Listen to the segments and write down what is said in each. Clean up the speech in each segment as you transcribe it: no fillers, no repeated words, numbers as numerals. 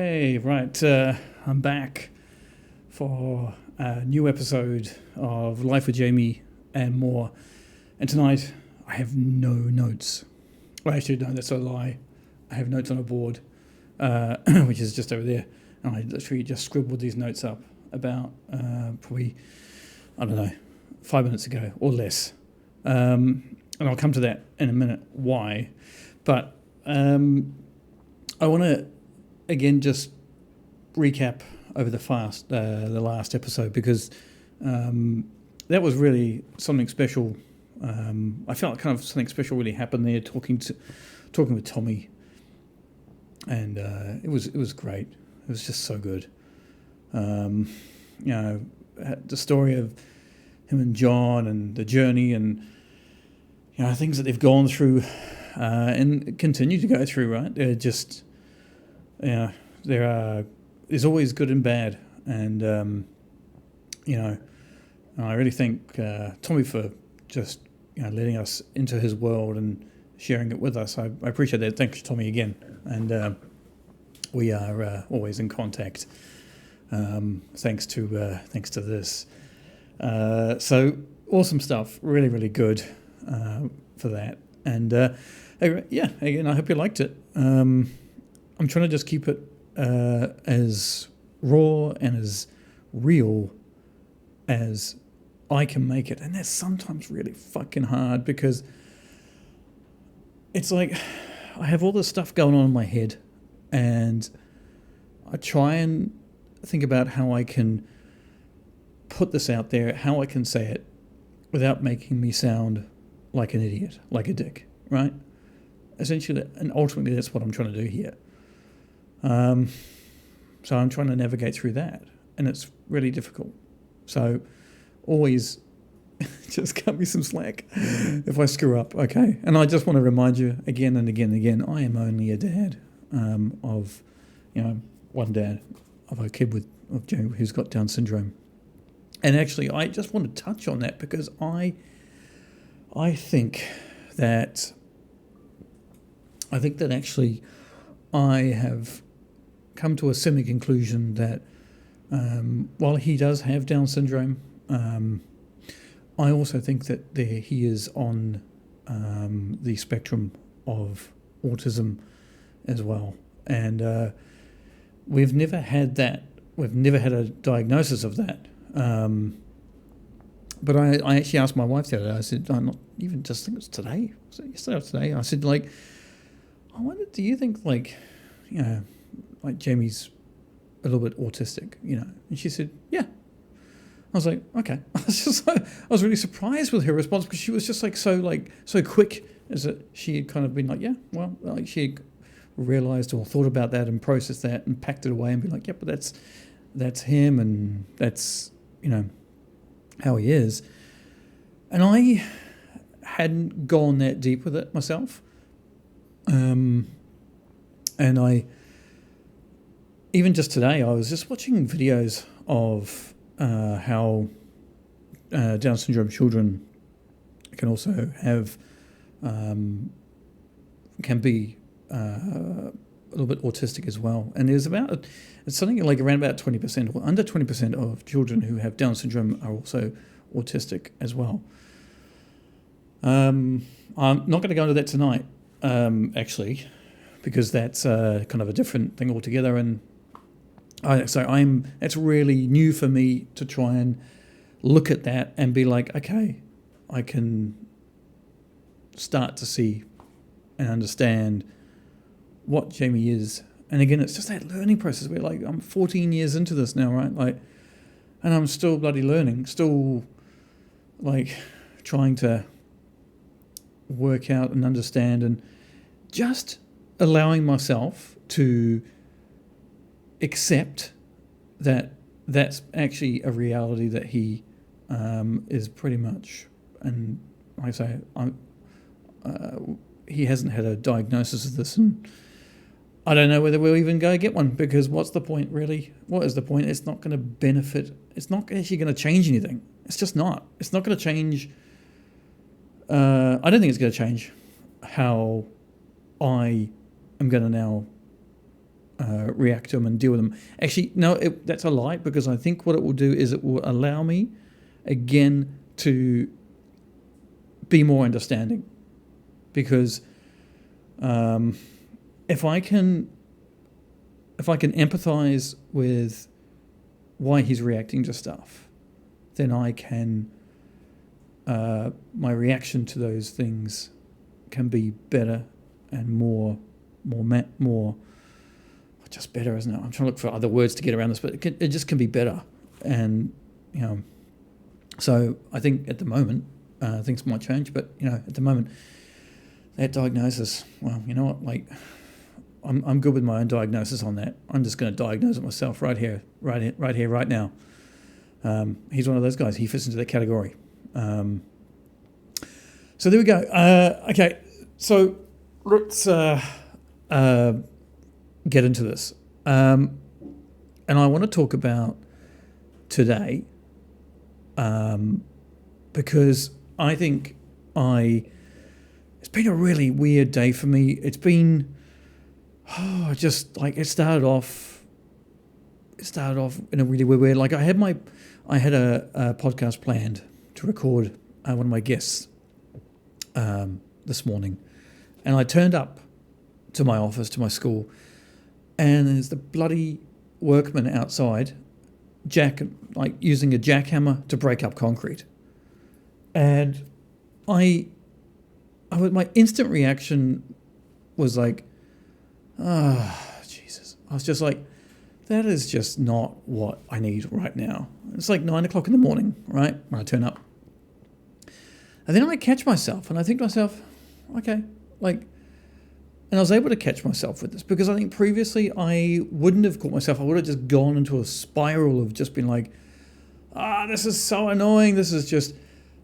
Hey, right, I'm back for a new episode of Life with Jamie and more. And tonight, I have no notes. Well, actually, no, that's a lie. I have notes on a board, which is just over there. And I literally just scribbled these notes up about probably, I don't know, 5 minutes ago or less. And I'll come to that in a minute, why. But I want to again just recap over the last episode, because that was really something special. I felt kind of something special really happened there, talking with Tommy, and it was great. It was just so good. The story of him and John and the journey, and things that they've gone through and continue to go through. Right, they're just there's always good and bad, and I really thank Tommy for just letting us into his world and sharing it with us. I appreciate that. Thanks, Tommy, again, and we are always in contact. Thanks to this. So awesome stuff. Really, really good for that. And again, I hope you liked it. I'm trying to just keep it as raw and as real as I can make it. And that's sometimes really fucking hard, because it's like I have all this stuff going on in my head, and I try and think about how I can put this out there, how I can say it without making me sound like an idiot, like a dick, right? Essentially, and ultimately, that's what I'm trying to do here. So I'm trying to navigate through that, and it's really difficult. So always just cut me some slack if I screw up, okay? And I just want to remind you again and again and again, I am only a dad of one dad of a kid who's got Down syndrome. And actually, I just want to touch on that, because I think that actually I have come to a semi-conclusion that while he does have Down syndrome, I also think that he is on the spectrum of autism as well. And we've never had that. We've never had a diagnosis of that. But I actually asked my wife the other day, I said, I'm not even just think it was today. Was it yesterday or today? I said, I wonder, do you think like Jamie's a little bit autistic, And she said, yeah. I was like, okay. I was really surprised with her response, because she was just so quick, as that she had kind of been like, yeah, well, she had realised or thought about that and processed that and packed it away and be like, yeah, but that's him, and that's how he is. And I hadn't gone that deep with it myself. And even just today, I was just watching videos of how Down syndrome children can also have, can be a little bit autistic as well. And it's something like around about 20% or under 20% of children who have Down syndrome are also autistic as well. I'm not going to go into that tonight, actually, because that's kind of a different thing altogether. And it's really new for me to try and look at that and be like, okay, I can start to see and understand what Jamie is. And again, it's just that learning process where I'm 14 years into this now, right? And I'm still bloody learning, still trying to work out and understand, and just allowing myself to accept that that's actually a reality that he is pretty much, and like I say, he hasn't had a diagnosis of this, and I don't know whether we'll even go get one, because what's the point, really? What is the point? It's not going to benefit. It's not actually going to change anything. It's just not. It's not going to change. I don't think it's going to change how I am going to now react to them and deal with them. Actually, no, that's a lie, because I think what it will do is it will allow me, again, to be more understanding. Because if I can empathise with why he's reacting to stuff, then I can, my reaction to those things can be better and more just better, isn't it? I'm trying to look for other words to get around this, but it just can be better. And, so I think at the moment, things might change, but, at the moment, that diagnosis, well, you know what, like, I'm good with my own diagnosis on that. I'm just going to diagnose it myself right here, right now. He's one of those guys. He fits into that category. So there we go. Okay, so let's get into this. And I want to talk about today, because I think it's been a really weird day for me. It's been, just like it started off in a really weird way. Like I had a podcast planned to record one of my guests this morning, and I turned up to my office, to my school, and there's the bloody workman outside, using a jackhammer to break up concrete. And my instant reaction was like, Jesus. I was just like, that is just not what I need right now. It's like 9 o'clock in the morning, right, when I turn up. And then I catch myself, and I think to myself, okay, like, and I was able to catch myself with this, because I think previously I wouldn't have caught myself. I would have just gone into a spiral of just being like, this is so annoying. This is just,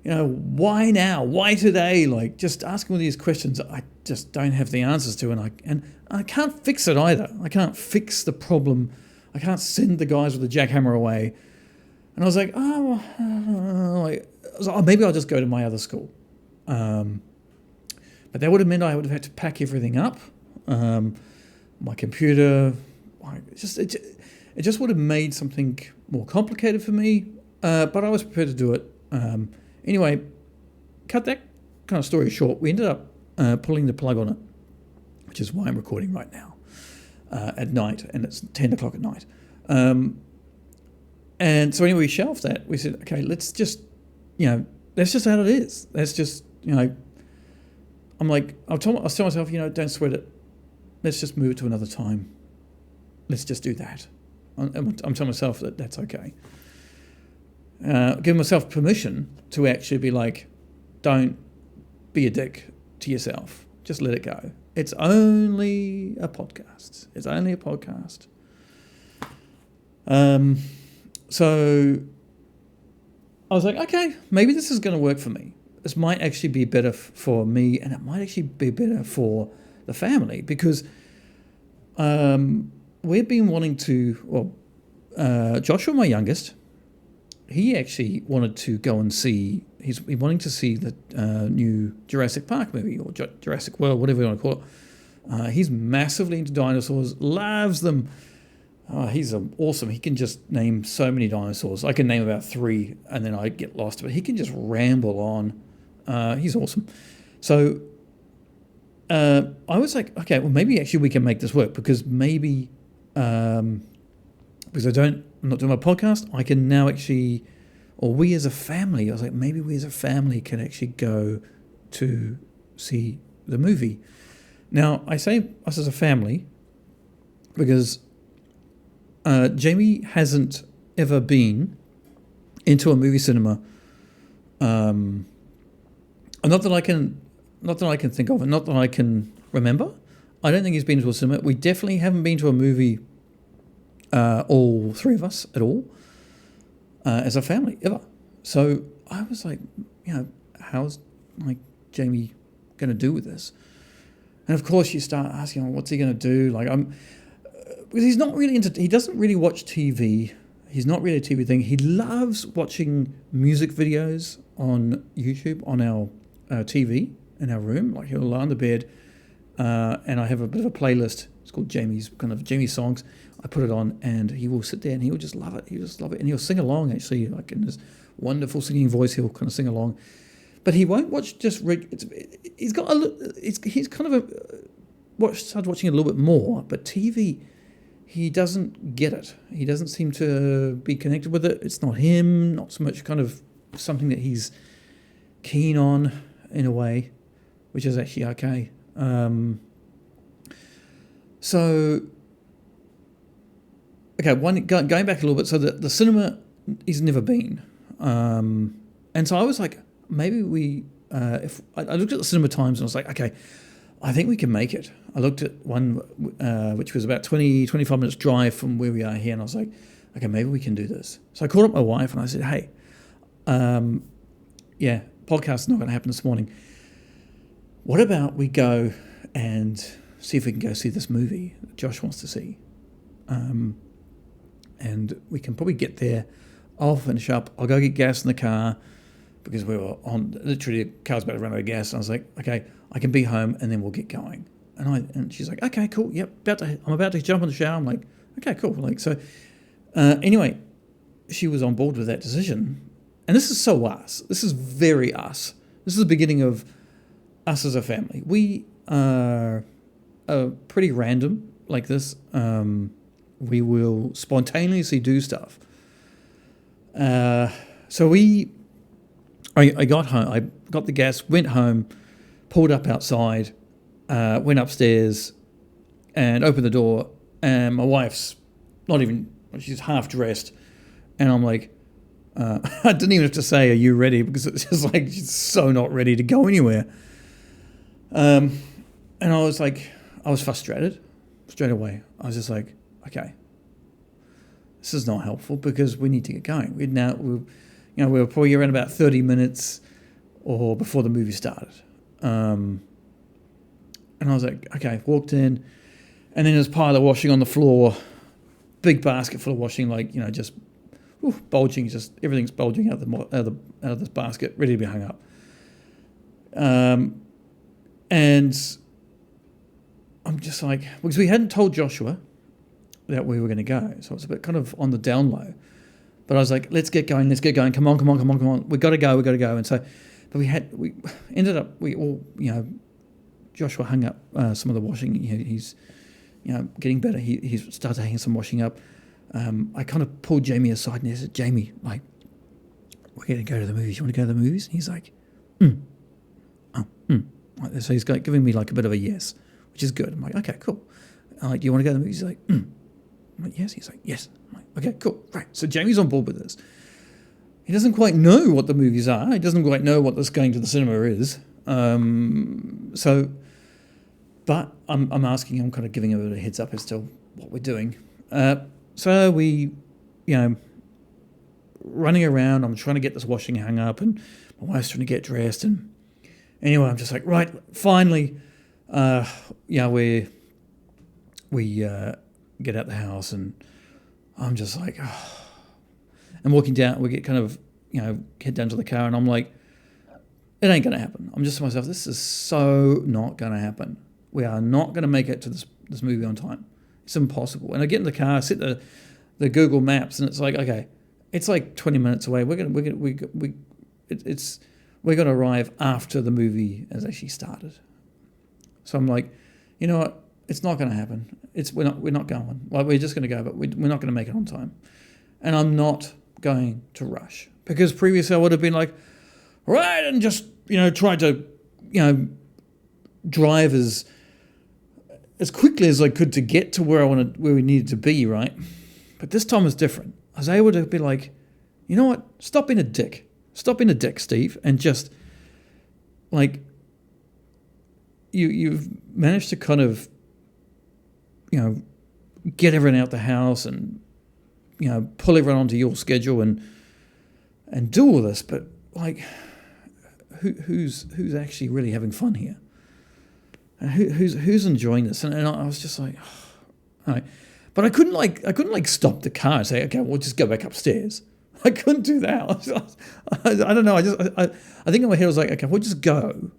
why now? Why today? Like, just asking all these questions I just don't have the answers to, and I can't fix it either. I can't fix the problem. I can't send the guys with the jackhammer away. And I was like, maybe I'll just go to my other school. But that would have meant I would have had to pack everything up. My computer, it just would have made something more complicated for me. But I was prepared to do it. Anyway, cut that kind of story short. We ended up pulling the plug on it, which is why I'm recording right now at night, and it's 10 o'clock at night. And so anyway, we shelved that. We said, okay, let's just, that's just how it is. That's just, I'm like, I was telling myself, don't sweat it. Let's just move it to another time. Let's just do that. I'm telling myself that that's okay. Giving myself permission to actually be like, don't be a dick to yourself. Just let it go. It's only a podcast. So I was like, okay, maybe this is going to work for me. This might actually be better for me, and it might actually be better for the family, because we've been wanting to, Joshua, my youngest, he actually wanted to go and see, he's wanting to see the new Jurassic Park movie, or Jurassic World, whatever you want to call it. He's massively into dinosaurs, loves them. He's awesome. He can just name so many dinosaurs. I can name about 3, and then I get lost, but he can just ramble on. He's awesome. So I was like, okay, well, maybe actually we can make this work, because maybe, because I'm not doing my podcast, I can now actually, or we as a family, I was like, maybe we as a family can actually go to see the movie. Now, I say us as a family because Jamie hasn't ever been into a movie cinema, not that I can think of, and not that I can remember. I don't think he's been to a cinema. We definitely haven't been to a movie, all 3 of us at all, as a family, ever. So I was like, how's like Jamie going to do with this? And of course you start asking, well, what's he going to do? Like because he's not really he doesn't really watch TV. He's not really a TV thing. He loves watching music videos on YouTube, on our TV in our room. Like he'll lie on the bed, and I have a bit of a playlist. It's called Jamie's songs. I put it on, and he will sit there and he will just love it. He just love it, and he'll sing along. Actually, like in his wonderful singing voice, he'll kind of sing along. But he won't watch just. He's got a. He's kind of started watching it a little bit more, but TV, he doesn't get it. He doesn't seem to be connected with it. It's not him. Not so much kind of something that he's keen on in a way, which is actually okay. So, okay, going back a little bit. So the cinema he's never been, and so I was like, maybe if I looked at the cinema times and I was like, okay, I think we can make it. I looked at one which was about 25 minutes drive from where we are here, and I was like, okay, maybe we can do this. So I called up my wife and I said, hey, yeah, podcast's not going to happen this morning. What about we go and see if we can go see this movie that Josh wants to see? And we can probably get there. I'll finish up. I'll go get gas in the car because we were literally the car's about to run out of gas. And I was like, okay, I can be home and then we'll get going. And she's like, okay, cool. Yep. I'm about to jump in the shower. I'm like, okay, cool. Like, so anyway, she was on board with that decision. And this is so us. This is very us. This is the beginning of us as a family. We are pretty random like this. We will spontaneously do stuff. So I got home. I got the gas, went home, pulled up outside, went upstairs, and opened the door. And my wife's she's half dressed, and I'm like, I didn't even have to say, "Are you ready?" Because it's just like she's so not ready to go anywhere. And I was like, I was frustrated straight away. I was just like, okay, this is not helpful because we need to get going. We were probably around about 30 minutes or before the movie started. And I was like, okay, walked in, and then there's a pile of washing on the floor, big basket full of washing, like, just bulging, just everything's bulging out of this basket, ready to be hung up. And I'm just like, because we hadn't told Joshua that we were going to go, so it's a bit kind of on the down low. But I was like, let's get going, come on. We got to go. And so, but we ended up, Joshua hung up some of the washing. He's, getting better. He started hanging some washing up. I kind of pulled Jamie aside and I said, Jamie, like, we're going to go to the movies. You want to go to the movies? And he's like, So he's giving me like a bit of a yes, which is good. I'm like, okay, cool. I'm like, do you want to go to the movies? He's like, I'm like, yes. He's like, yes. I'm like, okay, cool, right. So Jamie's on board with this. He doesn't quite know what the movies are. He doesn't quite know what this going to the cinema is. But I'm asking him, kind of giving him a bit of a heads up as to what we're doing. So we, running around. I'm trying to get this washing hung up, and my wife's trying to get dressed. And anyway, I'm just like, right, finally, we get out the house, and I'm just like, and walking down, we get kind of, head down to the car, and I'm like, it ain't going to happen. I'm just to myself, this is so not going to happen. We are not going to make it to this movie on time. It's impossible. And I get in the car, I set the Google Maps, and it's like, okay, it's like 20 minutes away. We're going to arrive after the movie has actually started. So I'm like, you know what? It's not going to happen. We're not going. Like, we're just going to go, but we're not going to make it on time. And I'm not going to rush, because previously I would have been like, right, and just tried to drive as quickly as I could to get to where we needed to be, right? But this time was different. I was able to be like, you know what? Stop being a dick, Steve, and just like you've managed to kind of get everyone out the house and pull everyone onto your schedule and do all this, but like who's actually really having fun here? And who's enjoying this? And I was just like, all right. But I couldn't stop the car and say, okay, we'll just go back upstairs. I couldn't do that. I don't know. I think in my head I was like, okay, we'll just go.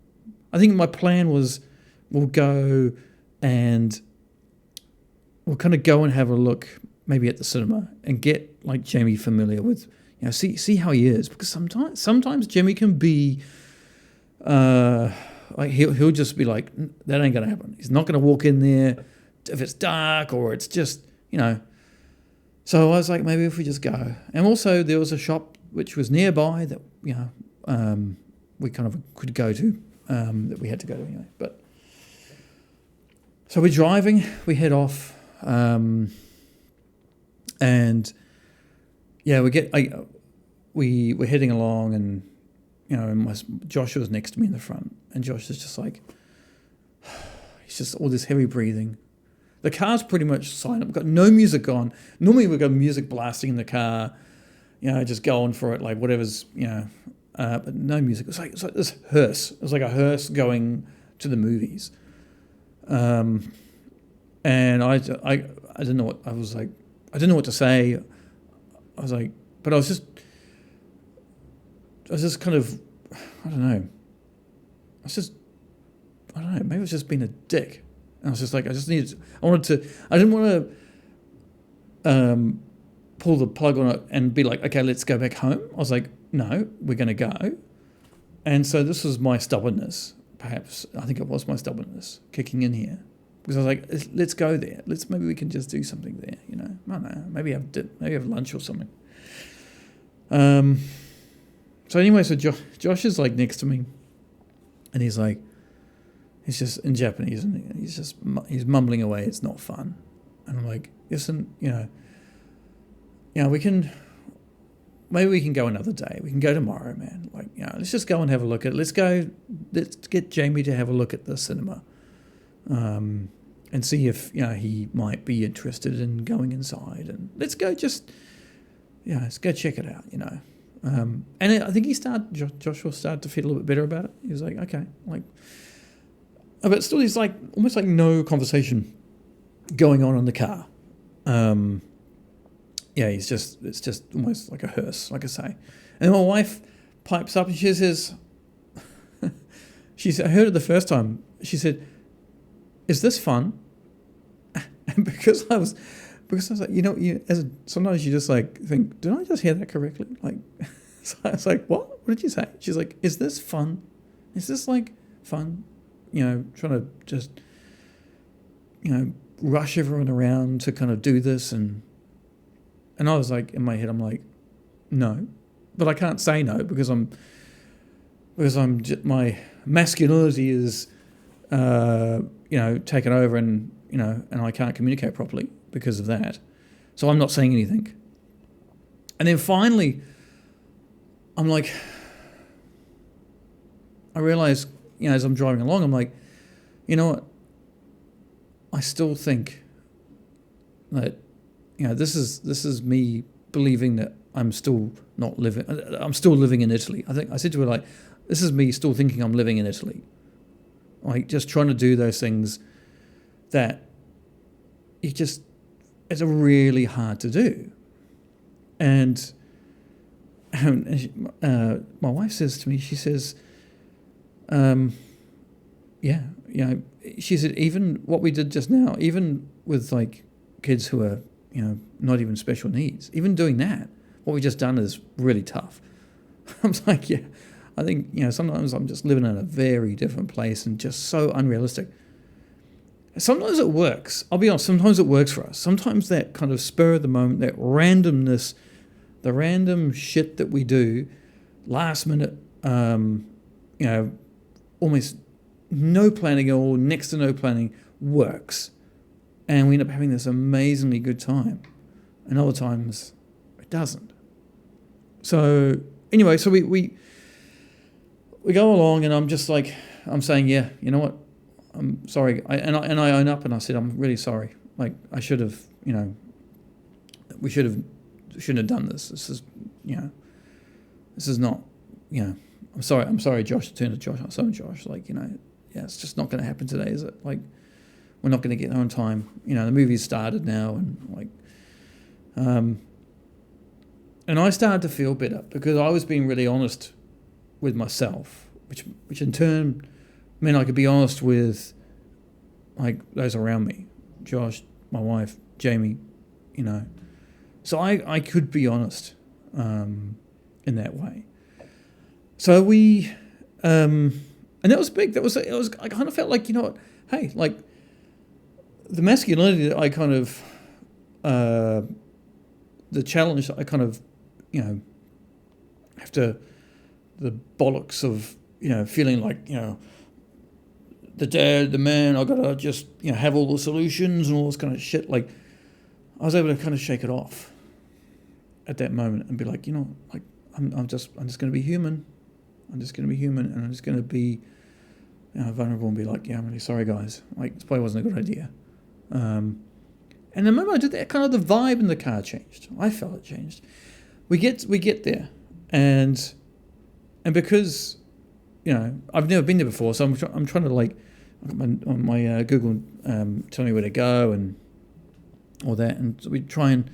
I think my plan was, we'll go and we'll kind of go and have a look maybe at the cinema and get like Jamie familiar with, see how he is, because sometimes Jamie can be like he'll just be like, that ain't gonna happen. He's not gonna walk in there if it's dark or it's just So I was like, maybe if we just go. And also there was a shop which was nearby that we kind of could go to, that we had to go to anyway. But so we're driving, we head off, and we're heading along, and and Josh was next to me in the front, and Josh is just like, he's just all this heavy breathing. The car's pretty much silent. We've got no music on. Normally we've got music blasting in the car, just going for it, like whatever's, but no music. It's like this hearse. It was like a hearse going to the movies. And I didn't know what I was like. I didn't know what to say. I was like, but I was just kind of, I don't know. Maybe I was just being a dick. And I was just like, I didn't want to pull the plug on it and be like, okay, let's go back home. I was like, no, we're going to go. And so this was my stubbornness, perhaps. I think it was my stubbornness kicking in here. Because I was like, let's go there. Maybe we can just do something there, I don't know. Maybe have lunch or something. So anyway, so Josh is like next to me, and he's just in Japanese, and he's mumbling away. It's not fun, and I'm like, listen, maybe we can go another day. We can go tomorrow, man. Like, let's just go and have a look at it. Let's get Jamie to have a look at the cinema, and see if he might be interested in going inside, and let's go let's go check it out, And I think Joshua started to feel a little bit better about it. He was like, okay, but still, he's like almost like no conversation going on in the car. It's just almost like a hearse, like I say. And my wife pipes up and she says, I heard it the first time. She said, "Is this fun?" And because I was like, sometimes you just like think, did I just hear that correctly? Like, so I was like, what did you say? She's like, is this fun? Is this like fun? Trying to just, rush everyone around to kind of do this. And I was like, in my head, I'm like, no, but I can't say no because my masculinity is, taken over, and, and I can't communicate properly because of that. So I'm not saying anything. And then finally, I'm like, I realize, as I'm driving along, I'm like, you know what? I still think that, this is me believing that I'm still living in Italy. I said to her, like, this is me still thinking I'm living in Italy. Like, just trying to do those things that it's really hard to do. And my wife says to me, she says, she said, even what we did just now, even with like kids who are, not even special needs, even doing that, what we just done is really tough. I was like, yeah, I think, sometimes I'm just living in a very different place and just so unrealistic. Sometimes it works. I'll be honest, sometimes it works for us. Sometimes that kind of spur of the moment, that randomness, the random shit that we do, last minute, almost no planning or next to no planning works. And we end up having this amazingly good time. And other times it doesn't. So anyway, so we go along, and I'm just like, I'm saying, yeah, you know what? I'm sorry. I own up, and I said, I'm really sorry. Like, I should have, we shouldn't have done this. This is, this is not, I'm sorry, Josh. Turn to Josh. I'm sorry, Josh. Like, it's just not going to happen today, is it? Like, we're not going to get there on time. The movie's started now, and like, and I started to feel better because I was being really honest with myself, which in turn meant I could be honest with like those around me, Josh, my wife, Jamie, you know. So I could be honest in that way. So we, and that was big. It was. I kind of felt like, you know what? Hey, like the masculinity that I kind of, the challenge that I kind of, you know, after the bollocks of, you know, feeling like, you know, the dad, the man, I gotta just, you know, have all the solutions and all this kind of shit. Like, I was able to kind of shake it off at that moment and be like, you know, like I'm just gonna be human. I'm just gonna be human, and I'm just gonna be, you know, vulnerable and be like, yeah, I'm really sorry, guys. Like, this probably wasn't a good idea. And the moment I did that, kind of the vibe in the car changed. I felt it changed. We get there, and because, you know, I've never been there before, so I'm trying to, like, on my Google telling me where to go and all that, and so we end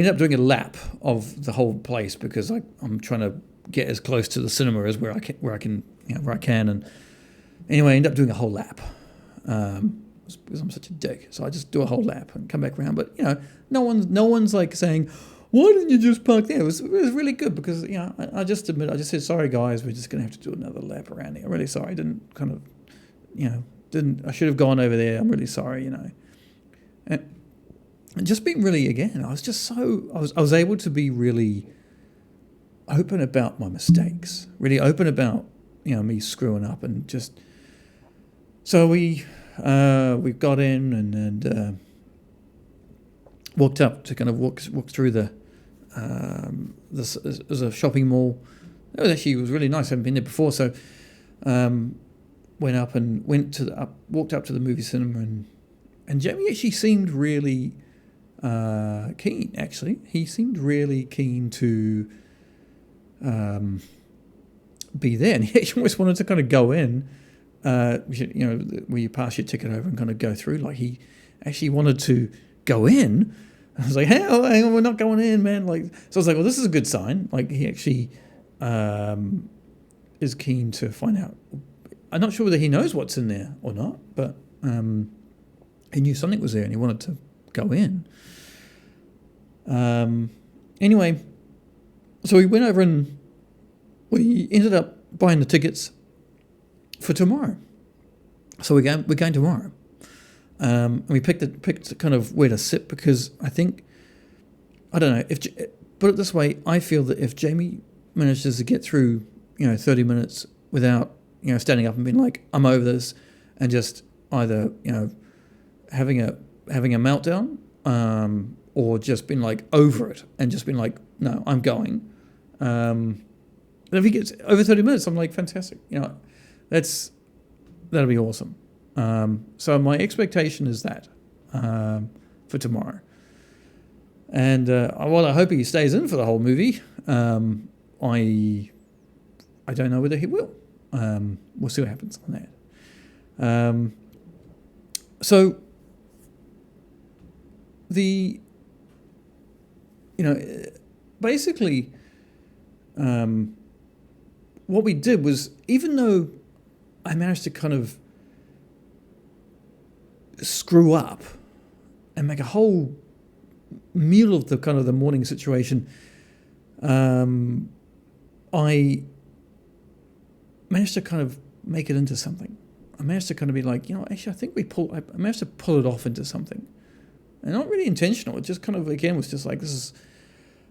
up doing a lap of the whole place because I'm trying to get as close to the cinema as where I can, and anyway, I end up doing a whole lap. Because I'm such a dick, so I just do a whole lap and come back around. But, you know, no one's like saying, why didn't you just park there? It was really good because, you know, I just said, sorry guys, we're just gonna have to do another lap around here. I'm really sorry. I didn't kind of, you know, I should have gone over there. I'm really sorry, you know. And just being really, again, I was able to be really open about my mistakes, really open about, you know, me screwing up, and just, so we got in and walked up to kind of walk through there's a shopping mall. It was really nice. I haven't been there before, so went up and walked up to the movie cinema, and Jamie actually seemed really keen. Actually, he seemed really keen to be there, and he actually almost wanted to kind of go in. You know, where you pass your ticket over and kind of go through. Like, he actually wanted to go in. I was like, hey, we're not going in, man. Like, so I was like, well, this is a good sign. Like, he actually is keen to find out. I'm not sure whether he knows what's in there or not, but he knew something was there and he wanted to go in. Anyway, so we went over and we ended up buying the tickets for tomorrow. So we're going tomorrow. And we picked kind of where to sit because I think, I don't know, put it this way, I feel that if Jamie manages to get through, you know, 30 minutes without, you know, standing up and being like, I'm over this, and just either, you know, having a meltdown, or just being like over it and just being like, no, I'm going. And if he gets over 30 minutes, I'm like, fantastic. You know, that'll be awesome. So my expectation is that for tomorrow. And while I hope he stays in for the whole movie, I don't know whether he will. We'll see what happens on that. So basically, what we did was, even though I managed to kind of screw up and make a whole meal of the kind of the morning situation, I managed to kind of make it into something. I managed to kind of be like, you know, actually, I managed to pull it off into something. And not really intentional. It just kind of, again, was just like, this is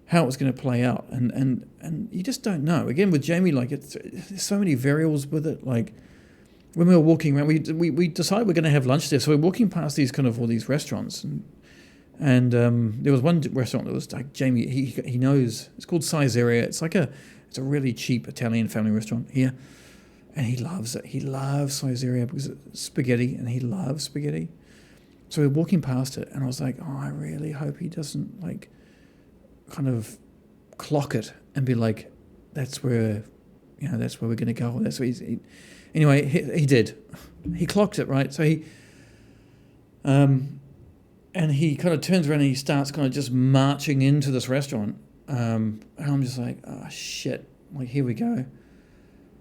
how it's going to play out. And you just don't know. Again, with Jamie, like, there's so many variables with it. Like, when we were walking around, we decided we're going to have lunch there. So we're walking past all these restaurants. And there was one restaurant that was like, Jamie, he knows, it's called Caesarea. It's a really cheap Italian family restaurant here. And he loves it. He loves Caesarea because it's spaghetti, and he loves spaghetti. So we're walking past it, and I was like, oh, I really hope he doesn't, like, kind of clock it and be like, that's where we're going to go. That's where anyway, he did. He clocked it, right? So he, and he kind of turns around and he starts kind of just marching into this restaurant. And I'm just like, oh, shit. Like, here we go.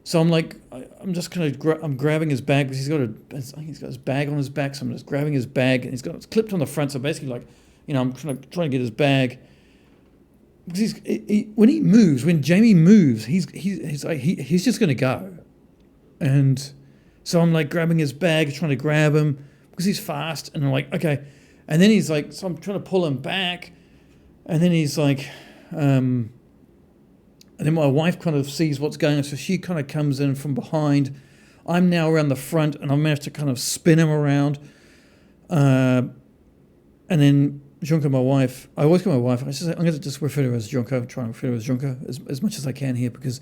So I'm like, I'm just kind of, I'm grabbing his bag because I think he's got his bag on his back. So I'm just grabbing his bag, and it's clipped on the front. So basically, like, I'm trying to get his bag. Because when Jamie moves, he's just going to go. And so I'm like grabbing his bag, trying to grab him because he's fast. And I'm like, okay. And then he's like, so I'm trying to pull him back. And then he's like, and then my wife kind of sees what's going on, so she kind of comes in from behind. I'm now around the front, and I managed to kind of spin him around. And then Junka, my wife, I always call my wife, I'm going to just refer to her as Junka, try and refer to her as Junka as much as I can here, because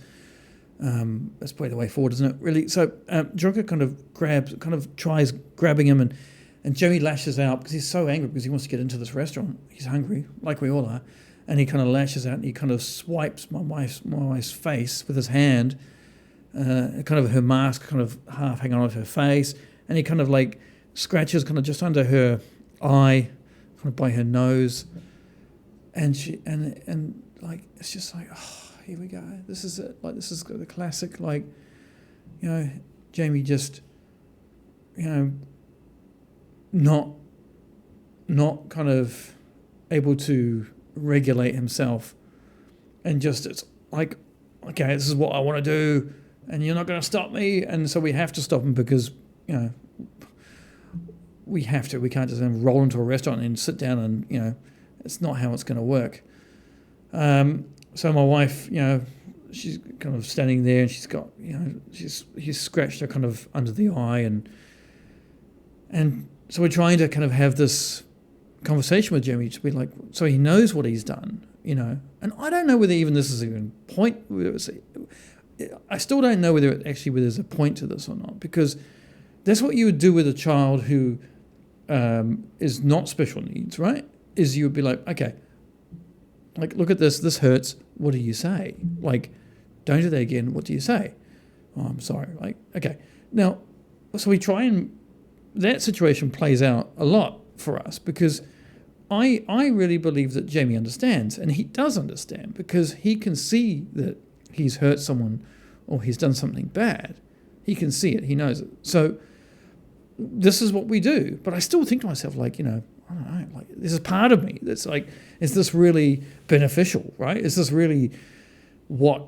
that's probably the way forward, isn't it? Really. So Junka kind of tries grabbing him, and Joey lashes out because he's so angry because he wants to get into this restaurant. He's hungry, like we all are. And he kind of lashes out and he kind of swipes my wife's face with his hand, kind of her mask kind of half hanging off her face, and he kind of like scratches kind of just under her eye, kind of by her nose, and she and like it's just like, oh, here we go. This is it. Like, this is the classic, like, Jamie just, not kind of able to regulate himself, and just, it's like, okay, this is what I want to do, and you're not going to stop me, and so we have to stop him because we have to. We can't just roll into a restaurant and sit down and it's not how it's going to work. So my wife, she's kind of standing there, and she's got he's scratched her kind of under the eye, and so we're trying to kind of have this conversation with Jimmy to be like, so he knows what he's done, and I don't know whether even this is even point. I still don't know whether there's a point to this or not, because that's what you would do with a child who is not special needs, right? Is you would be like, okay, like, look at this hurts. What do you say? Like, don't do that again. What do you say? Oh, I'm sorry. Like, okay. Now, so we try, and that situation plays out a lot for us, because I really believe that Jamie understands, and he does understand, because he can see that he's hurt someone or he's done something bad. He can see it. He knows it. So this is what we do. But I still think to myself, like, I don't know, like, this is part of me that's like, is this really beneficial, right? Is this really what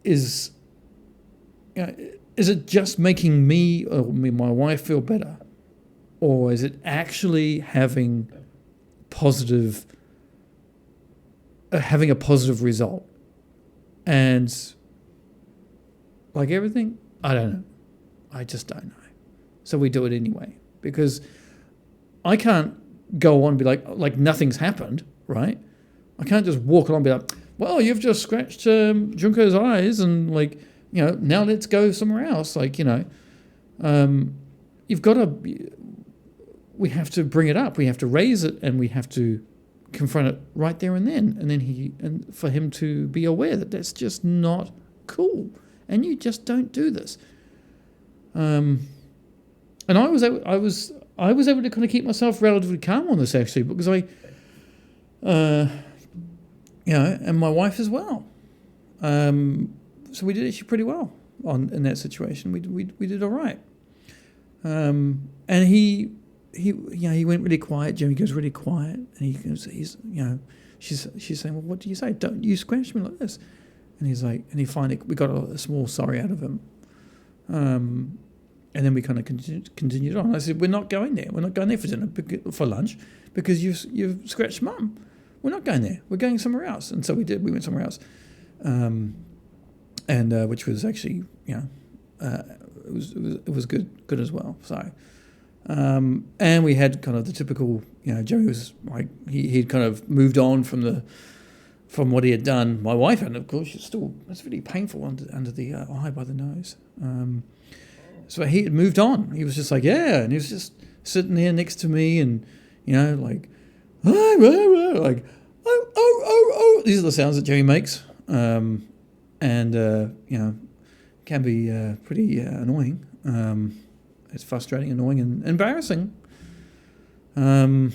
is, is it just making me or my wife feel better? Or is it actually having a positive result? And like everything, I don't know. I just don't know. So we do it anyway, because I can't go on and be like nothing's happened, right? I can't just walk along and be like, well, you've just scratched Junko's eyes, and like, now let's go somewhere else. Like, you've got to, we have to bring it up. We have to raise it, and we have to confront it right there and then. And then and for him to be aware that that's just not cool, and you just don't do this. And I was able to kind of keep myself relatively calm on this, actually, because and my wife as well. So we did actually pretty well in that situation. We did all right. And he went really quiet. Jimmy goes really quiet, and she's saying, well, what do you say? Don't you scratch me like this? And he's like, and he finally, we got a small sorry out of him. And then we kind of continued on. I said, we're not going there. We're not going there for dinner, for lunch, because you've scratched Mum. We're not going there. We're going somewhere else. And so we did. We went somewhere else, and which was actually, it was good as well. So, and we had kind of the typical, Joey was like, he'd kind of moved on from what he had done. My wife had, of course, it's really painful under the eye by the nose. So he had moved on. He was just like, yeah, and he was just sitting there next to me, and like, like, oh. These are the sounds that Jamie makes, and can be pretty annoying. It's frustrating, annoying, and embarrassing. But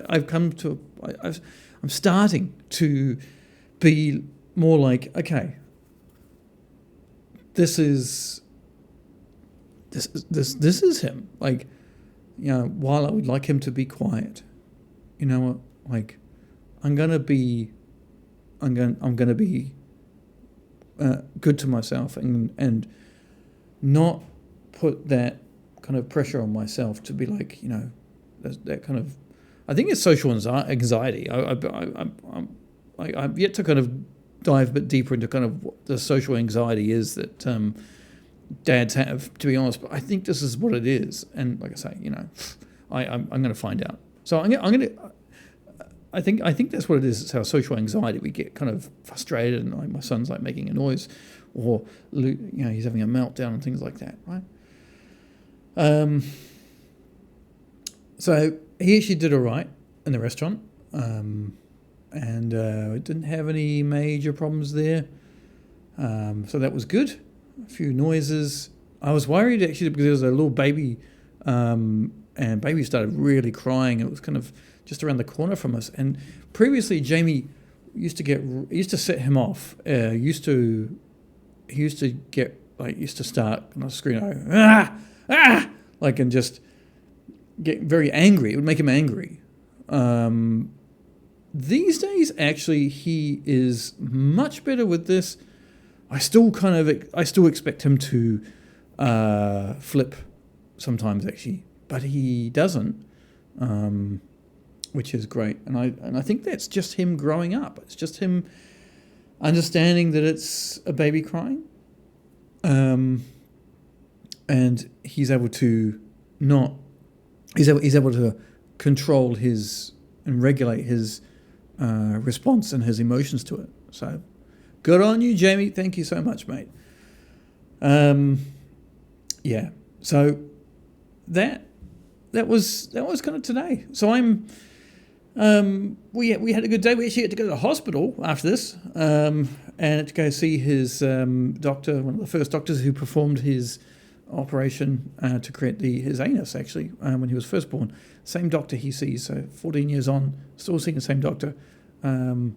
I've come to, I'm starting to be more like, okay, this is him. Like, while I would like him to be quiet, you know what? Like, I'm gonna be good to myself and not put that kind of pressure on myself to be like, that kind of. I think it's social anxiety. I've yet to kind of dive a bit deeper into kind of what the social anxiety is that dads have, to be honest. But I think this is what it is, and like I say, I'm going to find out. So I'm going to. I think that's what it is. It's our social anxiety. We get kind of frustrated, and like my son's like making a noise, or he's having a meltdown and things like that, right? So he actually did all right in the restaurant, and didn't have any major problems there. So that was good. A few noises. I was worried actually because there was a little baby, and baby started really crying. It was kind of just around the corner from us. And previously, Jamie used to set him off. He used to start on the screen and just get very angry. It would make him angry. These days, actually, he is much better with this. I still expect him to flip sometimes, actually, but he doesn't, which is great. And I think that's just him growing up. It's just him understanding that it's a baby crying, and he's able to control and regulate his response and his emotions to it. So good on you, Jamie. Thank you so much, mate. Yeah. So that was kind of today. So we had a good day. We actually had to go to the hospital after this, and to go see his doctor, one of the first doctors who performed his operation to create his anus, actually, when he was first born. Same doctor he sees, so 14 years on, still seeing the same doctor. And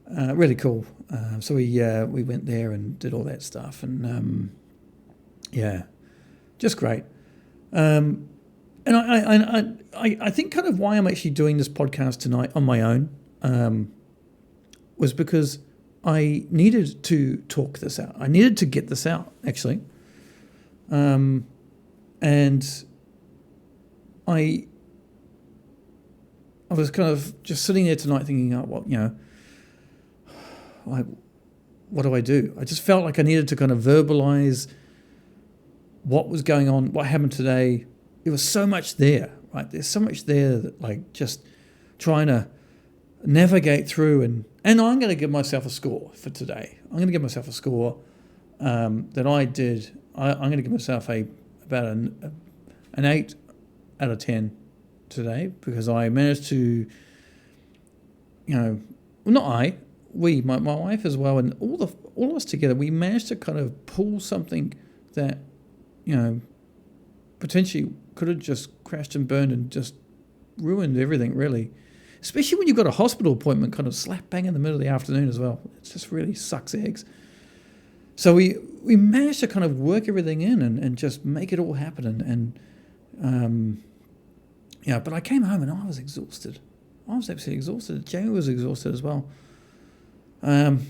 really cool. So we went there and did all that stuff, and just great. And I think kind of why I'm actually doing this podcast tonight on my own was because I needed to talk this out. I needed to get this out, actually. And I was kind of just sitting there tonight thinking, what do I do? I just felt like I needed to kind of verbalize what was going on, what happened today. There was so much there, right? There's so much there that, like, just trying to navigate through, and I'm going to give myself a score for today. I'm going to give myself a score that I did. I'm going to give myself about an 8 out of 10 today, because I managed to, my wife as well, and all of us together, we managed to kind of pull something that, potentially could have just crashed and burned and just ruined everything, really. Especially when you've got a hospital appointment kind of slap bang in the middle of the afternoon as well. It just really sucks eggs. So we managed to kind of work everything in and just make it all happen. But I came home and I was exhausted. I was absolutely exhausted. Jamie was exhausted as well. And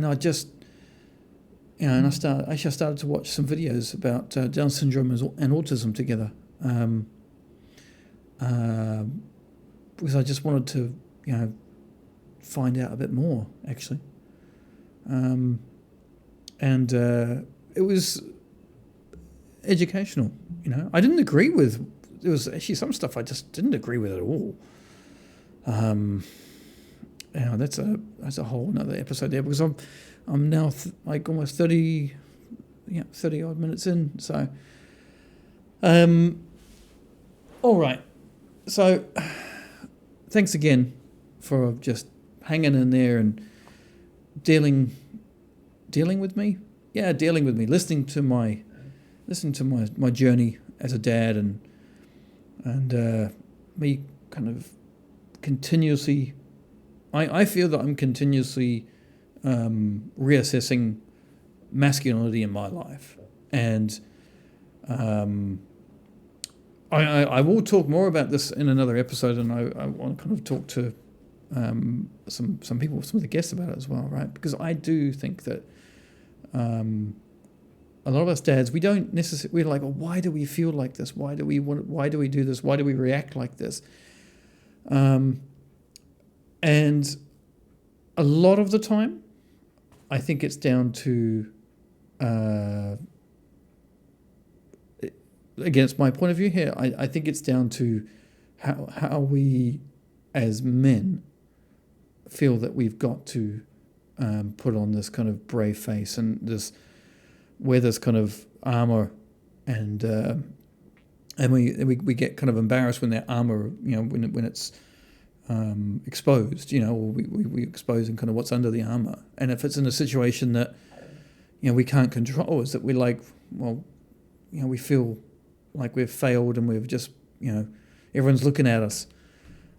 I just, and I started to watch some videos about Down syndrome and autism together. Because I just wanted to, find out a bit more, actually. It was educational, I didn't agree with, there was actually some stuff I just didn't agree with at all. That's a whole another episode there, because I'm now almost 30 odd minutes in. So, all right. So, thanks again for just hanging in there and dealing with me. Yeah, dealing with me, listening to my journey as a dad, and me kind of continuously I feel that I'm continuously reassessing masculinity in my life, and I will talk more about this in another episode, and I want to kind of talk to some people, some of the guests about it as well, right? Because I do think that a lot of us dads, we don't necessarily, we're like, well, why do we feel like this? Why do we do this? Why do we react like this? And a lot of the time, I think it's down to, against my point of view here, I think it's down to how we as men feel that we've got to put on this kind of brave face and wear this kind of armor, and we get kind of embarrassed when that armor, when it's exposed, or we exposing kind of what's under the armor. And if it's in a situation that we can't control, is that we're like, well, we feel like we've failed and we've just, everyone's looking at us.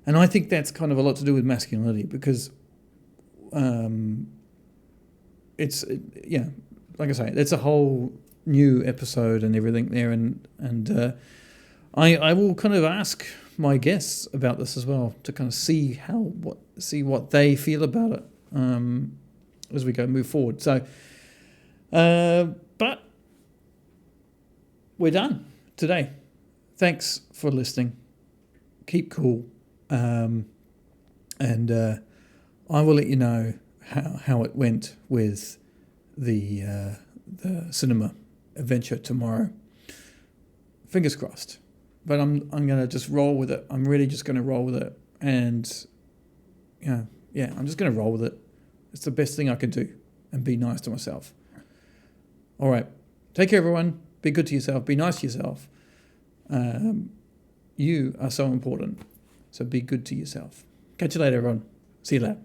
And I think that's kind of a lot to do with masculinity, because like I say, it's a whole new episode and everything there, and I will kind of ask my guests about this as well, to kind of see what they feel about it as we move forward. So, but we're done today. Thanks for listening. Keep cool, and I will let you know how it went with the cinema adventure tomorrow. Fingers crossed. But I'm gonna just roll with it. I'm really just gonna roll with it, and I'm just gonna roll with it. It's the best thing I can do, and be nice to myself. All right, take care, everyone. Be good to yourself. Be nice to yourself. You are so important. So be good to yourself. Catch you later, everyone. See you later.